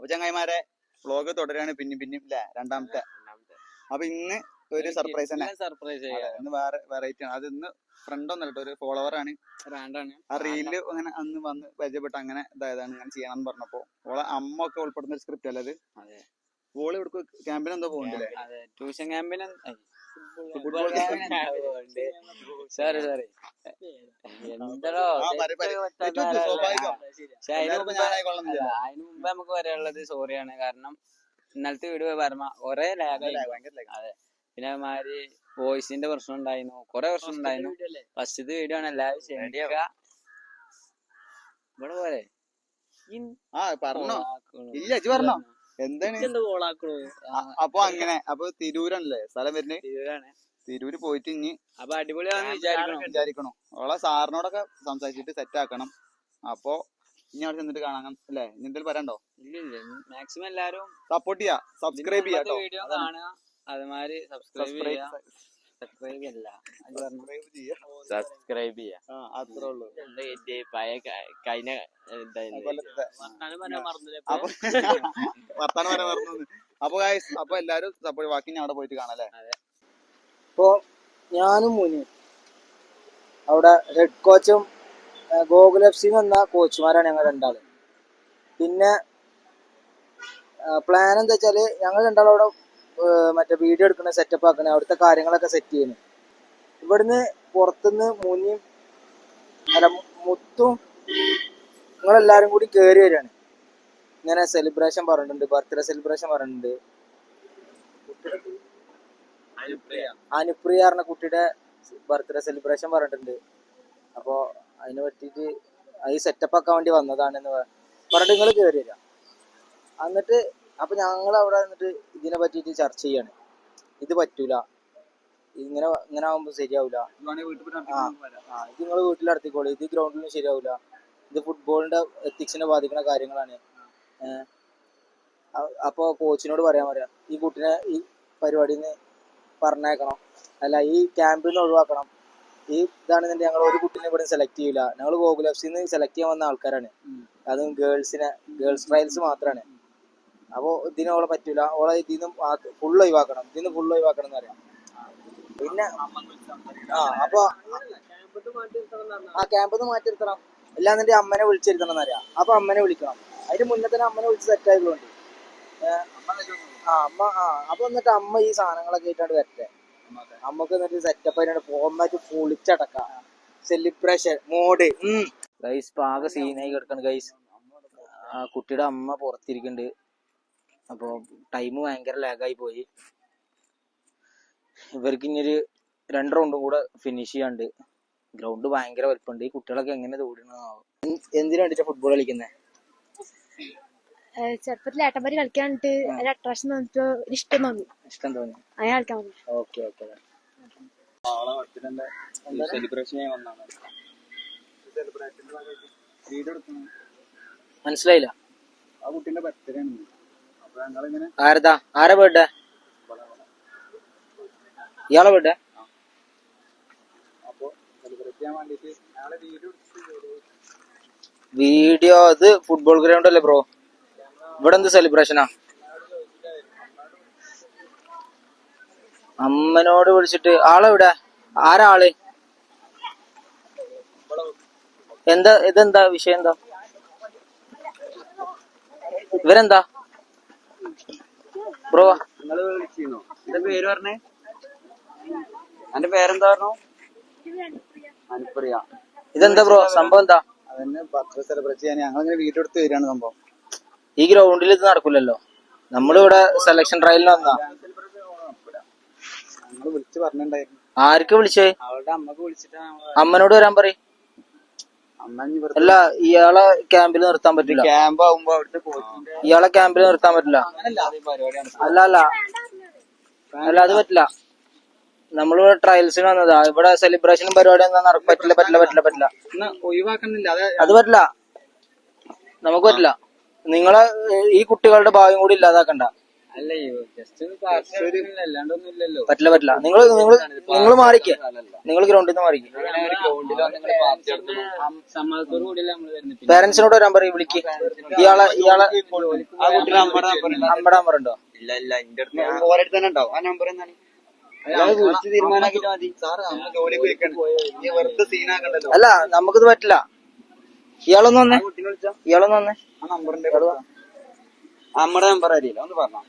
അപ്പൊ ചങ്ങായിമാരെ വ്ളോഗ് തുടരാണ് പിന്നെയും അല്ലേ രണ്ടാമത്തെ. അപ്പൊ ഇന്ന് ഒരു സർപ്രൈസ് തന്നെ, ഇന്ന് വേറെ വെറൈറ്റി ആണ്. അത് ഇന്ന് ഫ്രണ്ട് ഒന്നല്ല, ഒരു ഫോളോവർ ആണ്. ആ റീലില് അങ്ങനെ അന്ന് വന്ന് പരിചയപ്പെട്ട് അങ്ങനെ ഇതായതാണ്, ഇങ്ങനെ ചെയ്യണമെന്ന് പറഞ്ഞപ്പോ ഓളെ അമ്മ ഒക്കെ ഉൾപ്പെടുന്ന ഒരു സ്ക്രിപ്റ്റ് അല്ലേ അത്. ഓള് ഇവിടെ ക്യാമ്പിന് എന്തോ പോകുന്നില്ലേ, ട്യൂഷൻ ക്യാമ്പിന് ഫുട്ബോൾ സോറി എന്തോ അതിന് മുമ്പ് നമുക്ക് പറയാനുള്ളത് സോറിയാണ്. കാരണം ഇന്നലത്തെ വീഡിയോ പറഞ്ഞ കൊറേ ലാഗായി. അതെ, പിന്നെ മാതിരി വോയിസിന്റെ പ്രശ്നം ഉണ്ടായിരുന്നു, കൊറേ പ്രശ്നം ഉണ്ടായിരുന്നു. ഫസ്റ്റത്തെ വീഡിയോ ആണ്, എല്ലാവരും ക്ഷമിക്കുക. ഇവിടെ പോലെ പറഞ്ഞോ ഇല്ല ഇജ്ജ് പറഞ്ഞോ എന്താണ്. അപ്പൊ അങ്ങനെ അപ്പൊ തിരൂരാണല്ലേ സ്ഥലം വരുന്നത്, തിരൂര് പോയിട്ട് ഇനി അപ്പൊ അടിപൊളിയാണെന്ന് വിചാരിക്കണോ. ഓളെ സാറിനോടൊക്കെ സംസാരിച്ചിട്ട് സെറ്റ് ആക്കണം. അപ്പൊ ഇനി അവിടെ ചെന്നിട്ട് കാണാൻ അല്ലേ. ഇനി എന്തെങ്കിലും പറയണ്ടോ? ഇല്ല, മാക്സിമം എല്ലാരും സപ്പോർട്ട് ചെയ്യാ, സബ്സ്ക്രൈബ് ചെയ്യാ, വീഡിയോ കാണുക. അതുമാതിരി സബ്സ്ക്രൈബ് ചെയ്യാ, സബ്സ്ക്രൈബ് ചെയ്യാ, അത്രേ ഉള്ളൂ. പഴയ കഴിഞ്ഞ വർത്താനം വരെ മറന്നു. അപ്പൊ അപ്പൊ എല്ലാരും സപ്പോർട്ട്, ബാക്കി ഞാൻ അവിടെ പോയിട്ട് കാണാം അല്ലേ. ഇപ്പൊ ഞാനും മുനി അവിടെ ഹെഡ് കോച്ചും ഗോകുൽ FC എന്ന കോച്ചുമാരാണ് ഞങ്ങൾ രണ്ടാള്. പിന്നെ പ്ലാൻ എന്താ വെച്ചാല് ഞങ്ങൾ രണ്ടാളും അവിടെ മറ്റേ വീഡിയോ എടുക്കുന്ന സെറ്റപ്പ് ആക്കണേ, അവിടുത്തെ കാര്യങ്ങളൊക്കെ സെറ്റ് ചെയ്യുന്നു. ഇവിടുന്ന് പുറത്തുനിന്ന് മുനിയും അല്ല മുത്തും നിങ്ങളെല്ലാരും കൂടി കയറി വരികയാണ്. ഇങ്ങനെ സെലിബ്രേഷൻ പറഞ്ഞിട്ടുണ്ട്, ബർത്ത്ഡേ സെലിബ്രേഷൻ പറഞ്ഞിട്ടുണ്ട്. അനുപ്രിയ പറഞ്ഞ കുട്ടിയുടെ ബർത്ത്ഡേ സെലിബ്രേഷൻ പറഞ്ഞിട്ടുണ്ട്. അപ്പോൾ അതിനെ പറ്റിയിട്ട് ഈ സെറ്റപ്പ് ആക്കാൻ വേണ്ടി വന്നതാണെന്ന് പറഞ്ഞിട്ട് നിങ്ങൾ കയറി വരിക. എന്നിട്ട് അപ്പൊ ഞങ്ങൾ അവിടെ നിന്നിട്ട് ഇതിനെ പറ്റിയിട്ട് ചർച്ച ചെയ്യാണ്. ഇത് പറ്റൂല, ഇങ്ങനെ ആവുമ്പോൾ ശരിയാവില്ല, ഇത് നിങ്ങൾ വീട്ടിൽ നടത്തിക്കോളൂ, ഇത് ഗ്രൗണ്ടിലും ശരിയാവില്ല, ഇത് ഫുട്ബോളിന്റെ എത്തിക്സിനെ ബാധിക്കുന്ന കാര്യങ്ങളാണ്. അപ്പോൾ കോച്ചിനോട് പറയാൻ ഈ കുട്ടിനെ ഈ പരിപാടിയിൽ നിന്ന് പറഞ്ഞേക്കണം, അല്ല ഈ ക്യാമ്പിൽ നിന്ന് ഒഴിവാക്കണം. ഈ ഇതാണെന്നുണ്ടെങ്കിൽ ഞങ്ങൾ ഒരു കുട്ടീനെ ഇവിടെ സെലക്ട് ചെയ്യില്ല. ഞങ്ങൾ ഗോകുൽ FC സെലക്ട് ചെയ്യാൻ വന്ന ആൾക്കാരാണ്, അതും ഗേൾസ് ട്രയൽസ് മാത്രമാണ്. അപ്പോൾ ഇതിന് ഓളെ പറ്റൂല, ഓളെ ഇതിന്ന് ഫുൾ ഒഴിവാക്കണം എന്ന് പറയാം. പിന്നെ അപ്പൊ ക്യാമ്പിൽ നിന്ന് മാറ്റി നിർത്തണം, അല്ലാന്നുണ്ടെങ്കിൽ അമ്മനെ വിളിച്ചിരുത്തണം എന്നറിയാം. അപ്പൊ അമ്മനെ വിളിക്കണം, അതിന് മുന്നേ തന്നെ അമ്മനെ വിളിച്ച് സെറ്റ് ആയതുകൊണ്ട് അപ്പൊ എന്നിട്ട് അമ്മ ഈ സാധനങ്ങളൊക്കെ ആയിട്ടാണ് വരട്ടെ. അമ്മക്ക് എന്നിട്ട് സെറ്റപ്പ് ആയിട്ട് പോകുന്നതായിട്ട് പൊളിച്ചടക്കാം. സെലിബ്രേഷൻ മോഡ് ഗൈസ് ആകെ സീനായി കിടക്കാണ് ഗൈസ്. ആ കുട്ടിയുടെ അമ്മ പുറത്തിരിക്കുന്നുണ്ട്. അപ്പൊ ടൈം ഭയങ്കര ലാഗായി പോയി. ഇവർക്ക് ഇനിയൊരു 2 റൗണ്ടും കൂടെ ഫിനിഷ് ചെയ്യാണ്ട്. ഗ്രൗണ്ട് ഭയങ്കര വലിപ്പമുണ്ട്. ഈ കുട്ടികളൊക്കെ എങ്ങനെ ഓടുന്നതാവും. എന്തിനു വേണ്ടിട്ടാ ഫുട്ബോൾ കളിക്കുന്നത്? ചെറുപ്പത്തിൽ ഏട്ടന്മാര് കളിക്കാനിട്ട് ഒരു അട്രാക്ഷൻ തോന്നിട്ട് ഇഷ്ടം തോന്നി അങ്ങനെ കളിക്കാൻ വന്നു. ഓക്കെ മനസ്സിലായില്ല. ആ കുട്ടീന്റെ ബർത്ത്ഡേ ആണ്. അപ്പൊ ഞങ്ങളിങ്ങനെ ആരാ ബർത്ത്ഡേ? ഇയാളെ ബർത്ത്ഡേ? അപ്പൊ സെലിബ്രേറ്റ് ചെയ്യാൻ വേണ്ടിട്ട് ഞങ്ങളെ വീഡിയോ അത് ഫുട്ബോൾ ഗ്രൗണ്ട് അല്ലേ ബ്രോ? ഇവിടെ എന്ത് സെലിബ്രേഷനാ? അമ്മനോട് വിളിച്ചിട്ട് ആളെവിടെ? ആരാള്? ഇതെന്താ വിഷയം? എന്താ ഇവരെന്താ ബ്രോ? നിങ്ങള് വിളിച്ചിരുന്നോ? എന്റെ പേര് പറഞ്ഞേ, എന്റെ പേരെന്താ പറഞ്ഞു? അനുപ്രിയ. ഇതെന്താ ബ്രോ സംഭവം? എന്താ അതന്നെ ബർത്ത്ഡേ സെലിബ്രേറ്റ് ചെയ്യാൻ ഞങ്ങളിങ്ങനെ വീഡിയോ എടുത്ത് വരികയാണ് സംഭവം. ഈ ഗ്രൗണ്ടിൽ ഇത് നടക്കില്ലല്ലോ. നമ്മളിവിടെ സെലക്ഷൻ ട്രയലിന് വന്നാ. ഞങ്ങള് വിളിച്ച് പറഞ്ഞിട്ടുണ്ടായിരുന്നു. ആർക്ക് വിളിച്ചേ? അവളുടെ അമ്മക്ക് വിളിച്ചിട്ടാ. അമ്മനോട് വരാൻ പറയും. അല്ല ഇയാളെ ക്യാമ്പിൽ നിർത്താൻ പറ്റില്ല. ക്യാമ്പ് ആവുമ്പോ അവിടുത്തെ ഇയാളെ ക്യാമ്പിൽ നിർത്താൻ പറ്റില്ല. അല്ല അത് പറ്റില്ല. നമ്മളിവിടെ ട്രയൽസിന് വന്നതാ. ഇവിടെ സെലിബ്രേഷനും പരിപാടിയൊന്നും പറ്റില്ല. ഒഴിവാക്കണില്ല, അത് പറ്റില്ല, നമുക്ക് പറ്റില്ല. നിങ്ങളെ ഈ കുട്ടികളുടെ ഭാഗ്യം കൂടി ഇല്ലാതാക്കണ്ട. അല്ല ജസ്റ്റ് അല്ലാണ്ടൊന്നും ഇല്ലല്ലോ. പറ്റില്ല നിങ്ങൾ മാറിക്കേ, നിങ്ങൾ ഗ്രൗണ്ടിൽ നിന്ന് മാറിക്കേ. സമ്മതത്തോടു കൂടി നമ്മള് വരുന്നത്. പേരൻസിനോട് വരാൻ പറയും, വിളിക്ക്. ഇയാളെ അമ്മയുടെ നമ്പർ ഉണ്ടോ? ഇല്ല എന്റെ അടുത്ത് ഓരോരുത്തർ തന്നെ ഉണ്ടാവും. ആ നമ്പർ എന്താണ് വിളിച്ച് തീരുമാനാക്കിട്ട് മതി. സാറ് നമ്മൾ ജോലിക്ക് വെക്കണം, വെറുതെ സീനാക്കണ്ടല്ലോ. അല്ല, നമുക്കിത് പറ്റില്ല. ഇയാളൊന്ന് വന്നേ, ഇയാളൊന്ന് വന്നേ. ആ നമ്പറിന്റെ അമ്മയുടെ നമ്പർ അറിയില്ല, ഒന്ന് പറഞ്ഞോ.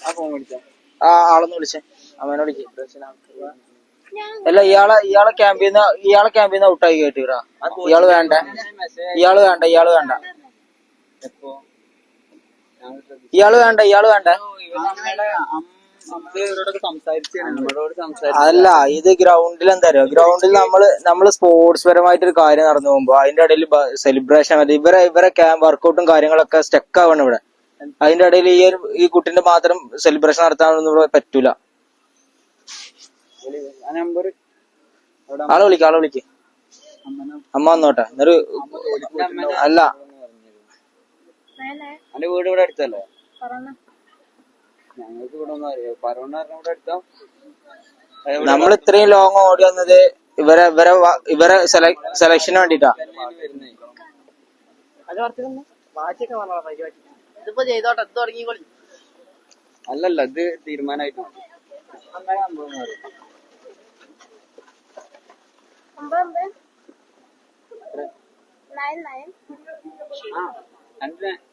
ആ ഫോൺ വിളിച്ച ആ ആളൊന്ന് വിളിച്ചേ, അമ്മേനെ വിളിക്ക്. അല്ല, ഇയാളെ ക്യാമ്പിന്ന് ഔട്ടായി കേട്ടിടാ. ഇയാള് വേണ്ട. ഇയാള് വേണ്ട. അല്ല, ഇത് ഗ്രൗണ്ടിൽ എന്താ അറിയോ, ഗ്രൗണ്ടിൽ നമ്മള് സ്പോർട്സ് പരമായിട്ടൊരു കാര്യം നടന്നു പോകുമ്പോ അതിന്റെ ഇടയിൽ സെലിബ്രേഷൻ, ഇവരെ വർക്കൗട്ടും കാര്യങ്ങളൊക്കെ സ്റ്റക്ക് ആവണം ഇവിടെ. അതിന്റെ ഇടയിൽ ഈ കുട്ടിന്റെ മാത്രം സെലിബ്രേഷൻ നടത്താനൊന്നും ഇവിടെ പറ്റൂല. ആളെ വിളിക്ക്. അമ്മ വന്നോട്ടെ. അല്ല, എന്റെ വീട് ഇവിടെ അടുത്തല്ലേ? പറഞ്ഞ ഞങ്ങൾക്ക് ഇവിടെ ഒന്നും അറിയാം. പറവണ്ണ ഇവിടെ അടുത്താ. നമ്മൾ ഇത്രയും ലോങ് ഓടി വന്നത് ഇവരെ സെലക്ഷന് വേണ്ടിട്ടാ. അല്ലല്ല, ഇത് തീരുമാനമായിട്ട് മതി.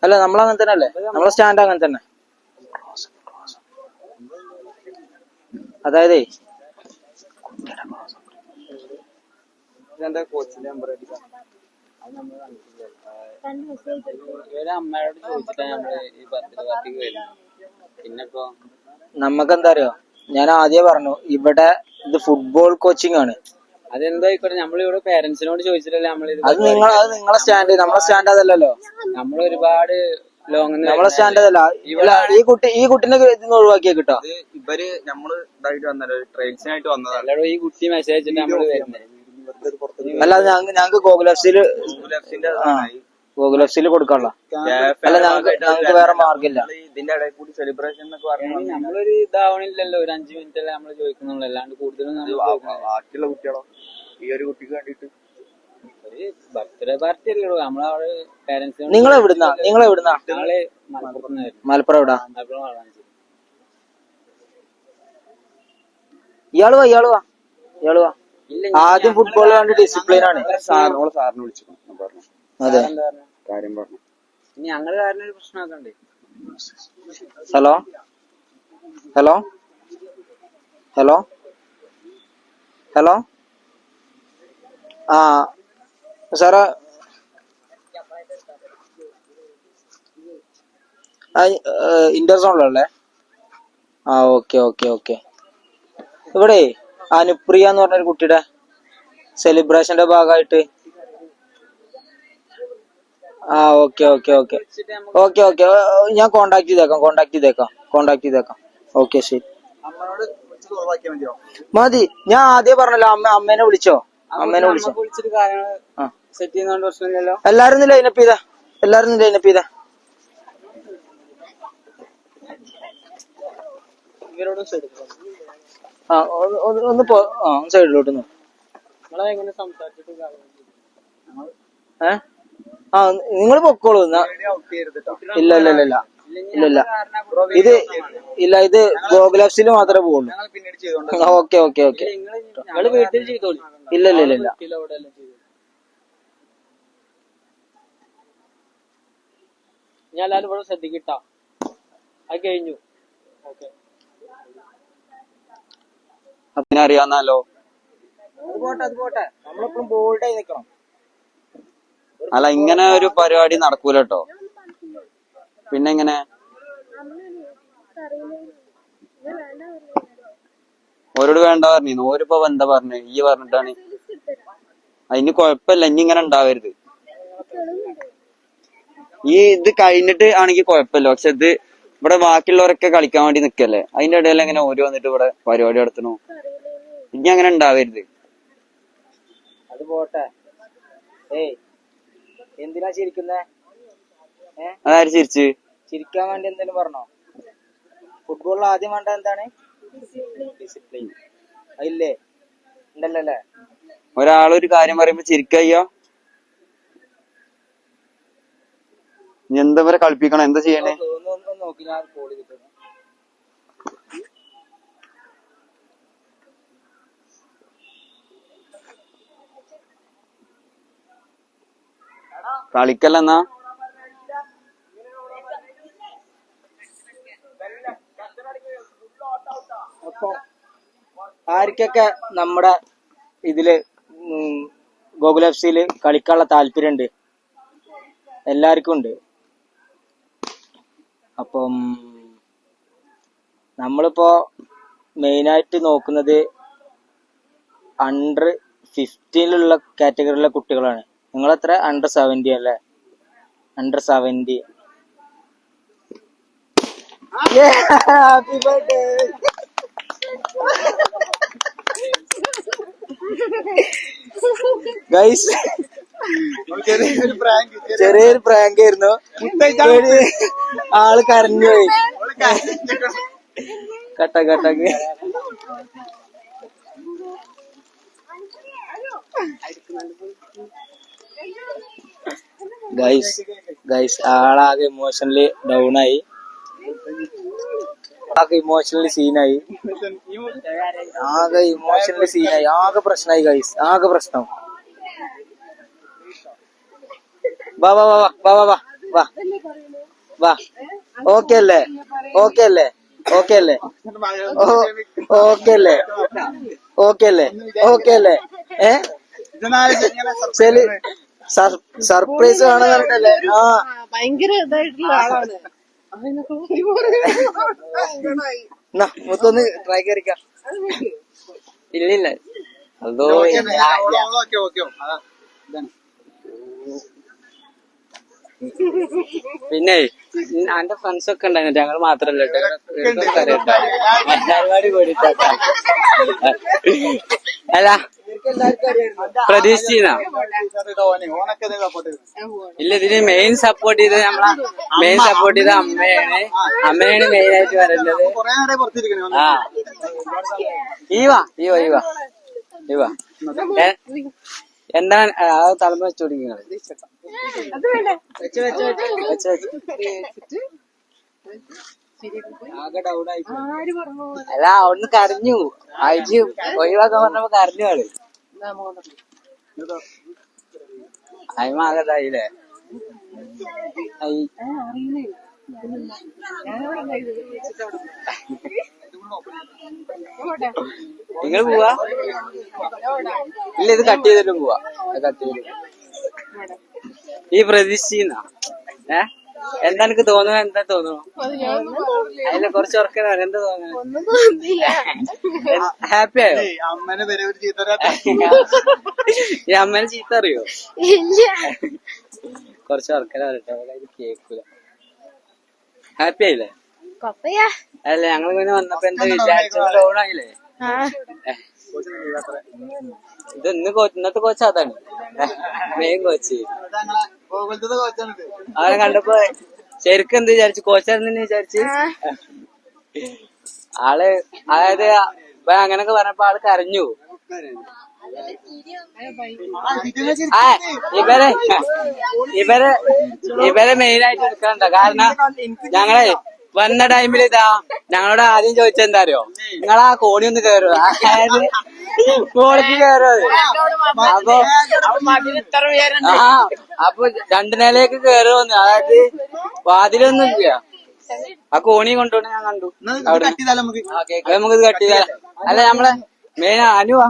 അല്ല, നമ്മളങ്ങനെ തന്നെ അല്ലേ, നമ്മളെ സ്റ്റാൻഡ് അങ്ങനെ തന്നെ. അതായത് ഇതെന്താ കോച്ചിന്റെ നമ്പർ അടിക്കാം. അമ്മയോട് ചോദിച്ചിട്ടാ നമ്മള് ഈ പാർട്ടിക്ക് വരുന്നത്. പിന്നെപ്പോ നമുക്കെന്താ അറിയോ, ഞാൻ ആദ്യമേ പറഞ്ഞു, ഇവിടെ ഇത് ഫുട്ബോൾ കോച്ചിങ് ആണ്. അതെന്തോ ആയിക്കോട്ടെ, നമ്മളിവിടെ പേരൻസിനോട് ചോദിച്ചിട്ടല്ലേ നമ്മളിത്. അത് നിങ്ങളെ സ്റ്റാൻഡ്, നമ്മളെ സ്റ്റാൻഡ് അതല്ലല്ലോ. നമ്മളൊരുപാട് ലോങ് നമ്മളെ സ്റ്റാൻഡ് അതല്ല. ഈ കുട്ടിനെ ഇതിന്ന് ഒഴിവാക്കിയാ കിട്ടോ. ഇവര് നമ്മള് ഇതായിട്ട് വന്നല്ലോ, ട്രെയിൽസിനായിട്ട് വന്നതാണ്. അല്ലാതെ ഈ കുട്ടി മെസ്സേജ് അയച്ചിട്ട് നമ്മള് വരുന്നത്. അല്ലാതെ ഞങ്ങക്ക് ഗൂഗിൾ എഫ്സിൽ കൊടുക്കാനുള്ള. അല്ല, ഞങ്ങക്ക് വേറെ മാർഗമില്ല. ഇതിന്റെ ഇടയിൽ കൂടി സെലിബ്രേഷൻ എന്നൊക്കെ പറഞ്ഞു നമ്മളൊരു ഇതാവണില്ലല്ലോ, ഒരു 5 മിനിറ്റ് അല്ലേ നമ്മള് ചോദിക്കുന്നുള്ളൂ, അല്ലാണ്ട് കൂടുതലും ബാക്കിയുള്ള കുട്ടികളോ ഈ ഒരു കുട്ടിക്ക് വേണ്ടിട്ട് ഒരു ബർത്ത്ഡേ പാർട്ടി അല്ലല്ലോ നമ്മളവിടെ പേരൻസിനോട്. നിങ്ങൾ എവിടുന്നാ ഞങ്ങള് മലപ്പുറം എവിടാ? മലപ്പുറം വളാഞ്ചേരി. ഇയാള് വാ. ആദ്യം ഫുട്ബോൾ വേണ്ടി ഡിസിപ്ലിൻ ആണ്. സാറിനെ വിളിച്ചു പറഞ്ഞു. അതെ, കാര്യം പറഞ്ഞു. ഇനി ഞങ്ങള് കാരണം ഒരു പ്രശ്നമാക്കണ്ടേ. ഹലോ ആ സാറേ, ഇന്റർസോണിലല്ലേ? ആ, ഓക്കെ. ഇവിടെ അനുപ്രിയ എന്ന് പറഞ്ഞൊരു കുട്ടിയുടെ സെലിബ്രേഷന്റെ ഭാഗമായിട്ട്. ആ, ഓക്കെ. ഞാൻ കോണ്ടാക്ട് ചെയ്തേക്കാം. ഓക്കെ, ശരി. മതി. ഞാൻ ആദ്യം പറഞ്ഞല്ലോ, അമ്മേനെ വിളിച്ചോ. വിളിച്ചിട്ട് കാര്യങ്ങൾ സെറ്റ് ചെയ്യുന്നോണ്ട് പ്രശ്നമില്ലല്ലോ. എല്ലാരും ലൈനപ്പ് ചെയ്താ. ഇവരോട് ആ, ഒന്ന് സൈഡിലോട്ട്. നിങ്ങളെങ്ങനെ സംസാരിച്ചിട്ട് നിങ്ങൾ പൊക്കോളൂ. ഇല്ല, ഇത് ഗൂഗിൾ ആപ്സിൽ മാത്രമേ പോകുള്ളൂ. ഓക്കെ. നിങ്ങള് വീട്ടിൽ ചെയ്തോളൂ. ഇല്ല. ഞാൻ എല്ലാവരും ഇവിടെ ശ്രദ്ധിക്കട്ടാ. അത് കഴിഞ്ഞു. ഓക്കെ, പിന്നെ അറിയാന്നല്ലോ. അത് പോട്ടെ. നമ്മളെപ്പോഴും ബോൾഡായി നിൽക്കണം. അല്ല, ഇങ്ങനെ ഒരു പരിപാടി നടക്കൂല കേട്ടോ. പിന്നെ എങ്ങനെ ഓരോട് വേണ്ട പറഞ്ഞു. ഓരിപ്പോ എന്താ പറഞ്ഞു, ഈ പറഞ്ഞിട്ടാണ്. അതിന് കൊഴപ്പില്ല, ഇനി ഇങ്ങനെ ഉണ്ടാവരുത്. ഈ ഇത് കഴിഞ്ഞിട്ട് ആണെങ്കിൽ കുഴപ്പമില്ല. പക്ഷെ ഇത് ഇവിടെ ബാക്കിയുള്ളവരൊക്കെ കളിക്കാൻ വേണ്ടി നിക്കല്ലേ, അതിന്റെ ഇടയിൽ എങ്ങനെ ഓര് വന്നിട്ട് ഇവിടെ പരിപാടി നടത്തണു. ഇനി അങ്ങനെ ഉണ്ടാവരുത്. അത് പോട്ടെ. എന്തിനാ ചിരിക്കുന്നേ? അതാര് ചിരിച്ച്? ചിരിക്കാൻ വേണ്ടി എന്തെങ്കിലും പറഞ്ഞോ? ഫുട്ബോളിൽ ആദ്യം വേണ്ട എന്താണ്? ഡിസിപ്ലിൻ. അതില്ലേ? ഉണ്ടല്ലോ അല്ലേ? ഒരാളൊരു കാര്യം പറയുമ്പോ ചിരിക്കയ്യോ. എന്താ വരെ കളിപ്പിക്കണം, എന്താ ചെയ്യണ്ടേ? ഒന്ന് നോക്കി ഞാൻ കോൾ ചെയ്തിട്ടുണ്ട്. കളിക്കല്ലെന്നാ. അപ്പൊ ആർക്കൊക്കെ നമ്മുടെ ഇതില് ഗോകുൽ എഫ് സിയിൽ കളിക്കാനുള്ള താല്പര്യമുണ്ട്? എല്ലാവർക്കും ഉണ്ട്. അപ്പം നമ്മളിപ്പോ മെയിനായിട്ട് നോക്കുന്നത് under-15 കാറ്റഗറിയിലെ കുട്ടികളാണ്. നിങ്ങളെത്ര? under-17 അല്ലേ? under-17. Happy birthday. ഗൈസ്, ചെറിയൊരു പ്രാങ്ക് ആയിരുന്നു. ആള് കരഞ്ഞു പോയി. കട്ടക്ക് ഗൈസ് ആളാകെ ഇമോഷണലി ഡൗൺ ആയി, ആകെ ഇമോഷണലി സീനായി, ആകെ പ്രശ്നമായി ഗൈസ്, ആകെ പ്രശ്നം. വാ വാ വാ വാ വാ വാ വാ വാ. ഓക്കെ അല്ലേ? ഓക്കെ അല്ലേ? ഓക്കെ അല്ലേ? ഓക്കെ അല്ലേ? ഓക്കെ അല്ലേ? ഓക്കെ അല്ലേ? സർപ്രൈസ് വേണമെന്ന് പറഞ്ഞിട്ടല്ലേ? ആ, ഭയങ്കര ഇതായിട്ടുള്ള ആളാണ്. മൊത്തൊന്ന് ട്രൈ കയറിക്കാം. ഇല്ലില്ല അതോ. പിന്നെ എന്റെ ഫ്രണ്ട്സ് ഒക്കെ ഉണ്ടായിരുന്നു, ഞങ്ങൾ മാത്രല്ല പരിപാടി കൂടിട്ടാ. അല്ല പ്രതീക്ഷിച്ച ഇല്ല, ഇതിന് മെയിൻ സപ്പോർട്ട് ചെയ്ത് അമ്മയാണ് മെയിൻ ആയിട്ട് വരുന്നത്. ആ ഈവാ എന്താണ് തലമ വെച്ചോടിക്കുന്നത്? അല്ല അവിടുന്ന് കരഞ്ഞു, അയച്ച് ഒഴിവാക്കാൻ പറഞ്ഞപ്പോ കരഞ്ഞു ആള്. അയിമാകതായില്ലേ? നിങ്ങൾ പോവാ? ഇല്ല, ഇത് കട്ട് ചെയ്തിട്ട് പോവാ. ഈ പ്രതീക്ഷിക്കുന്ന എന്താ എനിക്ക് തോന്നുന്നു? എന്താ തോന്നുന്നു? അതില് കുറച്ച് ഉറക്കാൻ എന്താ തോന്നുന്നു? ഹാപ്പി ആയോ? ഈ അമ്മേനെ ചീത്ത അറിയോ? കുറച്ച് ഉറക്കാൻ പറയട്ടെ, കേൾക്കൂല. ഹാപ്പി ആയില്ലേ? അല്ല ഞങ്ങളിങ്ങനെ വന്നപ്പോ എന്താ വിചാരിച്ചത്? ലോണായില്ലേ? ഇത് ഇന്നത്തെ കോച്ച് അതാണ്, മെയിൻ കോച്ച്. അവനെ കണ്ടപ്പോ ശരിക്കും എന്ത് വിചാരിച്ചു? കോച്ചായിരുന്നു വിചാരിച്ച്. ആള് അതായത് അങ്ങനൊക്കെ പറഞ്ഞപ്പോ ആള് കരഞ്ഞു. ഇവരെ മെയിനായിട്ട് എടുക്കണ്ട. കാരണം ഞങ്ങളെ വന്ന ടൈമിൽ ഞങ്ങളോട് ആദ്യം ചോദിച്ചെന്താ അറിയോ? നിങ്ങളാ കോണി ഒന്ന് കയറുക, അതായത് കോണിക്ക് കയറുക. അപ്പൊ 2 നിലയൊക്കെ കയറുമെന്ന്, അതായത് വാതിലൊന്നും ഇല്ല. ആ കോണി കൊണ്ടുപോയി ഞാൻ കണ്ടു. നമുക്കിത് കട്ട് ചെയ്താല. അല്ല നമ്മളെ മെയിൻ അനുവാ.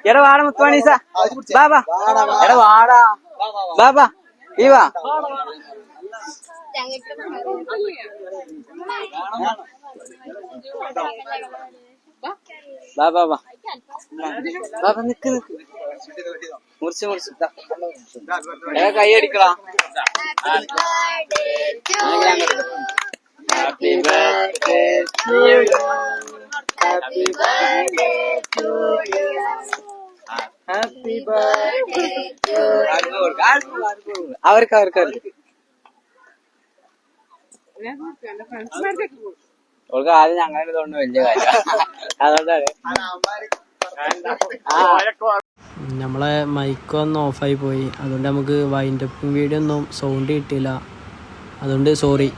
എടാ വാട മുത്തുവാണീസ, ബാബാ എടാ വാടാ ബാബാ ഈ വാ. ബാബാ ബാബാ നിക്ക് മുറിച്ച് കൈ അടിക്കളാ. Happy birthday to you, happy birthday to you, happy birthday to you. അവർക്ക് ഓൾക്ക് ആദ്യം ഞങ്ങളുടെ തോന്നുന്നു വലിയ കാര്യം അതുകൊണ്ടാണ് നമ്മളെ മൈക്ക് ഒന്ന് ഓഫായി പോയി, അതുകൊണ്ട് നമുക്ക് വൈൻഡപ്പ് വീഡിയോ ഒന്നും സൗണ്ട് കിട്ടിയില്ല, അതുകൊണ്ട് സോറി.